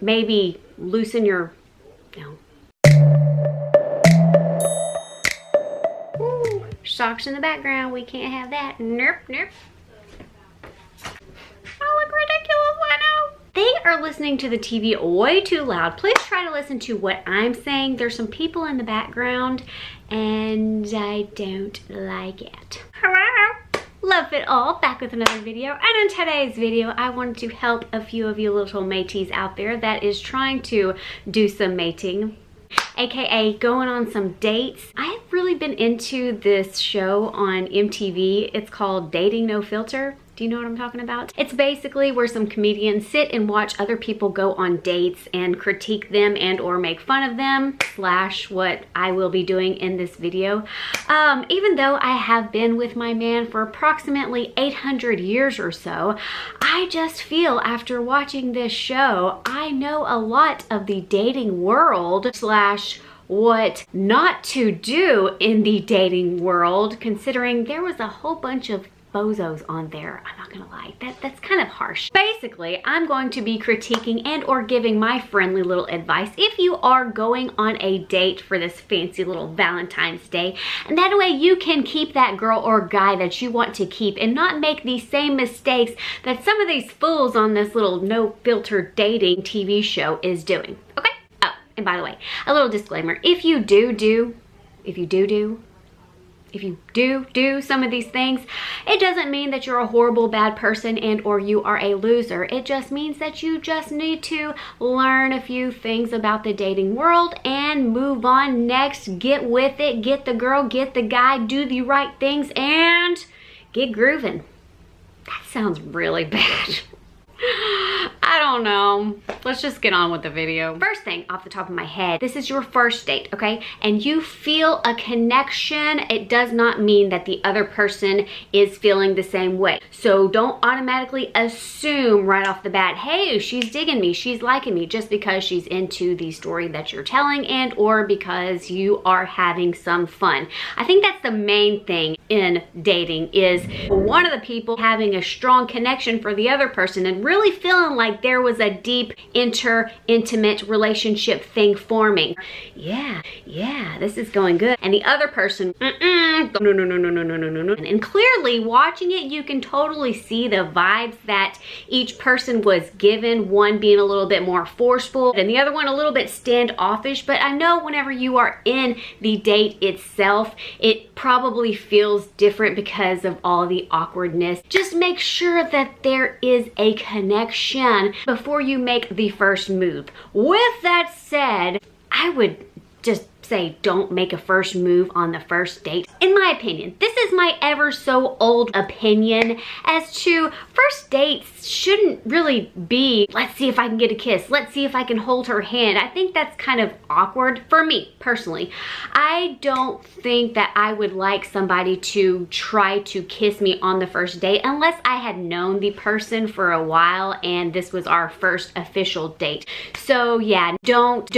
maybe loosen your, no. Ooh, socks in the background, we can't have that. Nope, nope. I look ridiculous, I know. They are listening to the TV way too loud. Please try to listen to what I'm saying. There's some people in the background and I don't like it. Hello? Luvfitall, back with another video. And in today's video, I wanted to help a few of you little mateys out there that is trying to do some mating, aka going on some dates. I've really been into this show on MTV. It's called Dating No Filter. Do you know what I'm talking about? It's basically where some comedians sit and watch other people go on dates and critique them and or make fun of them, slash what I will be doing in this video. Even though I have been with my man for approximately 800 years or so, I just feel after watching this show, I know a lot of the dating world, slash what not to do in the dating world, considering there was a whole bunch of bozos on there. I'm not gonna lie, that's kind of harsh. Basically, I'm going to be critiquing and or giving my friendly little advice if you are going on a date for this fancy little Valentine's Day, and that way you can keep that girl or guy that you want to keep and not make the same mistakes that some of these fools on this little no filter dating TV show is doing. Okay? Oh, and by the way, a little disclaimer, if you do some of these things, it doesn't mean that you're a horrible bad person and or you are a loser. It just means that you just need to learn a few things about the dating world and move on next. Get with it, get the girl, get the guy, do the right things, and get grooving. That sounds really bad. I don't know. Let's just get on with the video. First thing off the top of my head, this is your first date, okay? And you feel a connection. It does not mean that the other person is feeling the same way. So don't automatically assume right off the bat, hey, she's digging me, she's liking me, just because she's into the story that you're telling and or because you are having some fun. I think that's the main thing in dating, is one of the people having a strong connection for the other person and really feeling like there was a deep intimate relationship thing forming. Yeah, this is going good. And the other person, no. And clearly watching it, you can totally see the vibes that each person was given, one being a little bit more forceful and the other one a little bit standoffish. But I know whenever you are in the date itself, it probably feels different because of all the awkwardness. Just make sure that there is a connection before you make the first move. With that said, I would just say don't make a first move on the first date. In my opinion, this is my ever so old opinion as to first dates shouldn't really be, let's see if I can get a kiss, let's see if I can hold her hand. I think that's kind of awkward for me personally. I don't think that I would like somebody to try to kiss me on the first date unless I had known the person for a while and this was our first official date. So yeah, don't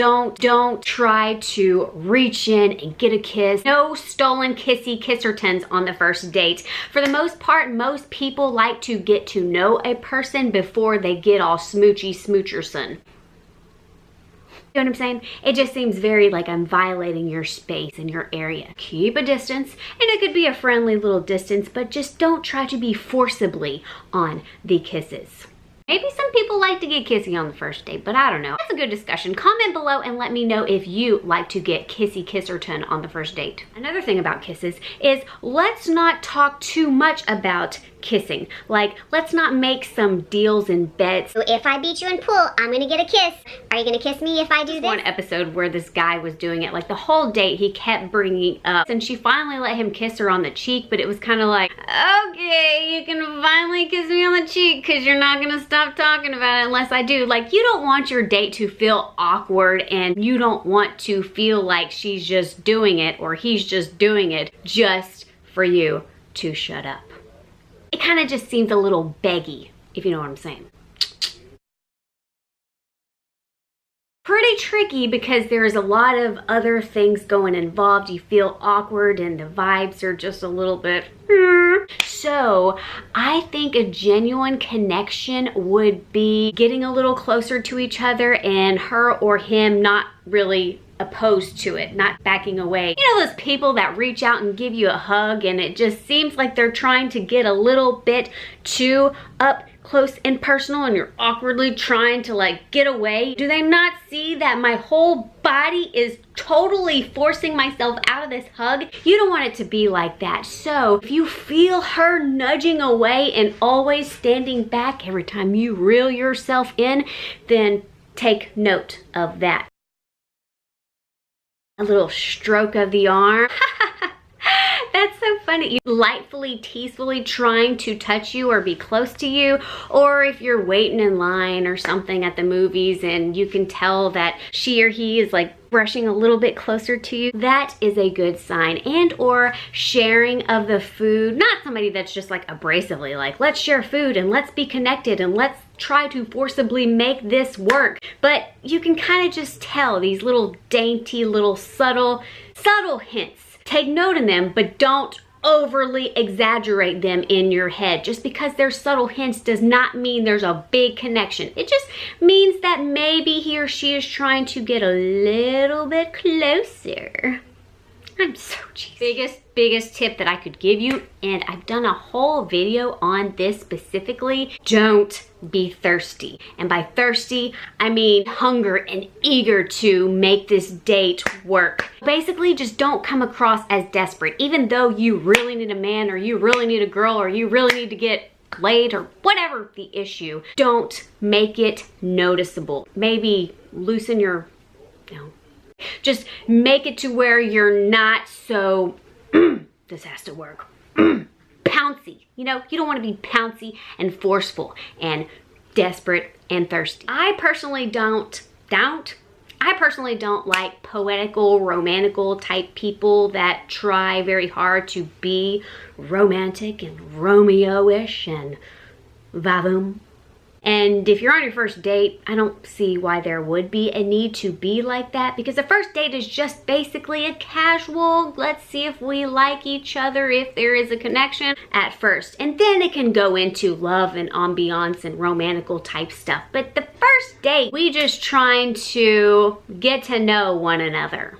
try to reach in and get a kiss. No stolen kissertons on the first date. For the most part, most people like to get to know a person before they get all smoochy smoocherson. You know what I'm saying? It just seems very like I'm violating your space and your area. Keep a distance, and it could be a friendly little distance, but just don't try to be forcibly on the kisses. Maybe some people like to get kissy on the first date, but I don't know. That's a good discussion. Comment below and let me know if you like to get kisserton on the first date. Another thing about kisses is let's not talk too much about kissing. Like, let's not make some deals and bets. So if I beat you in pool, I'm gonna get a kiss. Are you gonna kiss me if I do this? One episode where this guy was doing it, like the whole date he kept bringing up, and she finally let him kiss her on the cheek, but it was kind of like, okay, you can finally kiss me on the cheek because you're not gonna stop talking about it unless I do. Like, you don't want your date to feel awkward, and you don't want to feel like she's just doing it or he's just doing it just for you to shut up. It kind of just seems a little beggy, if you know what I'm saying. Pretty tricky because there's a lot of other things going involved. You feel awkward and the vibes are just a little bit So I think a genuine connection would be getting a little closer to each other and her or him not really opposed to it, not backing away. You know those people that reach out and give you a hug and it just seems like they're trying to get a little bit too up close and personal and you're awkwardly trying to like get away? Do they not see that my whole body is totally forcing myself out of this hug? You don't want it to be like that. So if you feel her nudging away and always standing back every time you reel yourself in, then take note of that. A little stroke of the arm. That's so funny. You lightfully, teasfully trying to touch you or be close to you, or if you're waiting in line or something at the movies and you can tell that she or he is like brushing a little bit closer to you, that is a good sign. And or sharing of the food, not somebody that's just like abrasively like, let's share food and let's be connected and let's try to forcibly make this work. But you can kind of just tell these little dainty, little subtle hints. Take note of them, but don't overly exaggerate them in your head. Just because they're subtle hints does not mean there's a big connection. It just means that maybe he or she is trying to get a little bit closer. I'm so cheesy. Biggest tip that I could give you, and I've done a whole video on this specifically, don't be thirsty. And by thirsty, I mean hunger and eager to make this date work. Basically, just don't come across as desperate, even though you really need a man or you really need a girl or you really need to get laid or whatever the issue. Don't make it noticeable. Maybe loosen your, just make it to where you're not so, this has to work, pouncy. You know, you don't want to be pouncy and forceful and desperate and thirsty. I personally don't like poetical, romantical type people that try very hard to be romantic and Romeo-ish and vavoom. And if you're on your first date, I don't see why there would be a need to be like that, because the first date is just basically a casual, let's see if we like each other, if there is a connection at first. And then it can go into love and ambiance and romantical type stuff. But the first date, we just trying to get to know one another.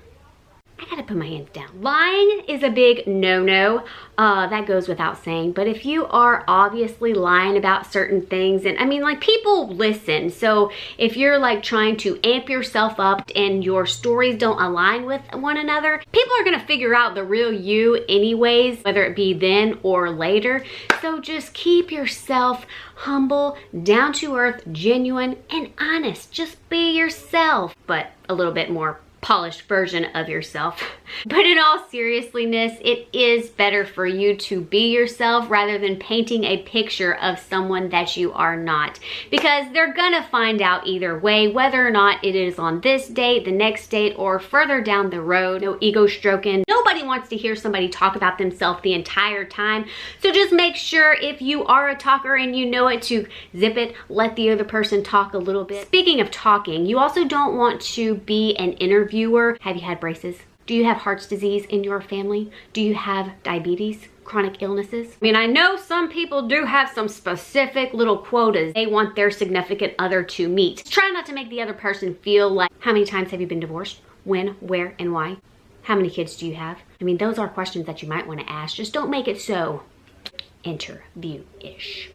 I gotta put my hands down. Lying is a big no-no. That goes without saying. But if you are obviously lying about certain things, and I mean, like, people listen. So if you're like trying to amp yourself up and your stories don't align with one another, people are gonna figure out the real you anyways, whether it be then or later. So just keep yourself humble, down to earth, genuine, and honest. Just be yourself, but a little bit more polished version of yourself. But in all seriousness, it is better for you to be yourself rather than painting a picture of someone that you are not, because they're gonna find out either way, whether or not it is on this date, the next date, or further down the road. No ego stroking. Nobody wants to hear somebody talk about themselves the entire time. So just make sure, if you are a talker and you know it, to zip it, let the other person talk a little bit. Speaking of talking, you also don't want to be an interviewer. Have you had braces? Do you have heart disease in your family? Do you have diabetes? Chronic illnesses? I mean, I know some people do have some specific little quotas they want their significant other to meet. Try not to make the other person feel like, how many times have you been divorced? When, where, and why? How many kids do you have? I mean, those are questions that you might want to ask. Just don't make it so interview-ish.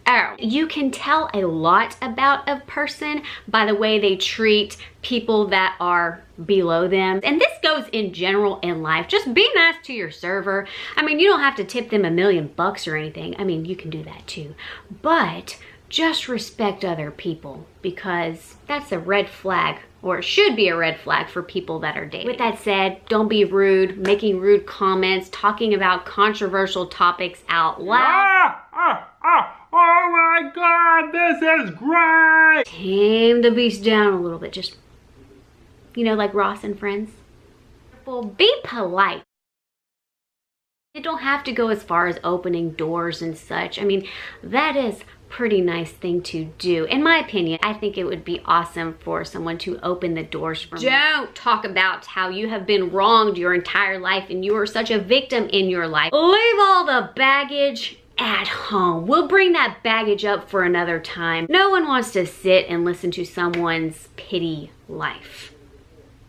Oh, you can tell a lot about a person by the way they treat people that are below them. And this goes in general in life. Just be nice to your server. I mean, you don't have to tip them $1 million or anything. I mean, you can do that too. But just respect other people, because that's a red flag, or it should be a red flag for people that are dating. With that said, don't be rude, making rude comments, talking about controversial topics out loud. Oh my God, this is great! Tame the beast down a little bit, just, you know, like Ross and Friends. Well, be polite. You don't have to go as far as opening doors and such. I mean, that is pretty nice thing to do. In my opinion, I think it would be awesome for someone to open the doors for me. Don't talk about how you have been wronged your entire life and you are such a victim in your life. Leave all the baggage at home. We'll bring that baggage up for another time. No one wants to sit and listen to someone's pity life.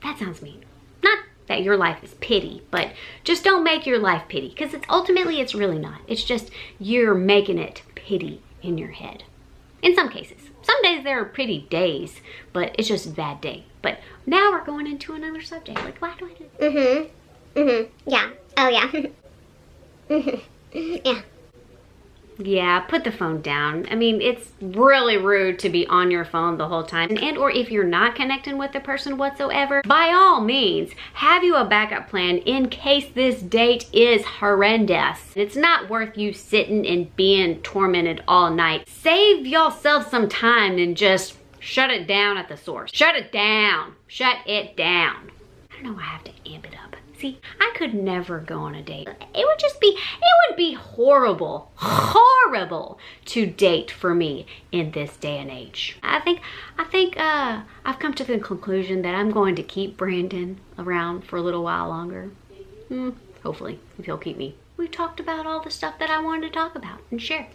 That sounds mean. Not that your life is pity, but just don't make your life pity, because ultimately it's really not. It's just you're making it pity in your head. In some cases. Some days there are pretty days, but it's just a bad day. But now we're going into another subject. Like, why do I do this? Yeah. Oh, yeah. Yeah. Yeah, put the phone down. I mean, it's really rude to be on your phone the whole time. And or if you're not connecting with the person whatsoever, by all means, have you a backup plan in case this date is horrendous. It's not worth you sitting and being tormented all night. Save yourself some time and just shut it down at the source. Shut it down. Shut it down. I don't know why I have to amp it up. See, I could never go on a date. It would be horrible to date for me in this day and age. I think I've come to the conclusion that I'm going to keep Brandon around for a little while longer. Hopefully, if he'll keep me. We talked about all the stuff that I wanted to talk about and share.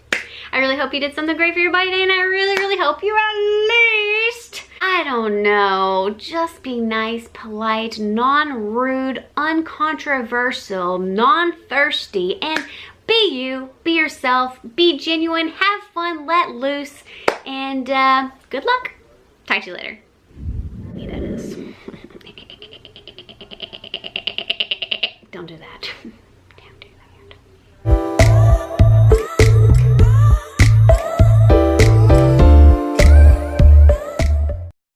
I really hope you did something great for your body today, and I really, really hope you at least, I don't know, just be nice, polite, non-rude, uncontroversial, non-thirsty, and be you, be yourself, be genuine, have fun, let loose, and good luck. Talk to you later. Me, that is. Don't do that.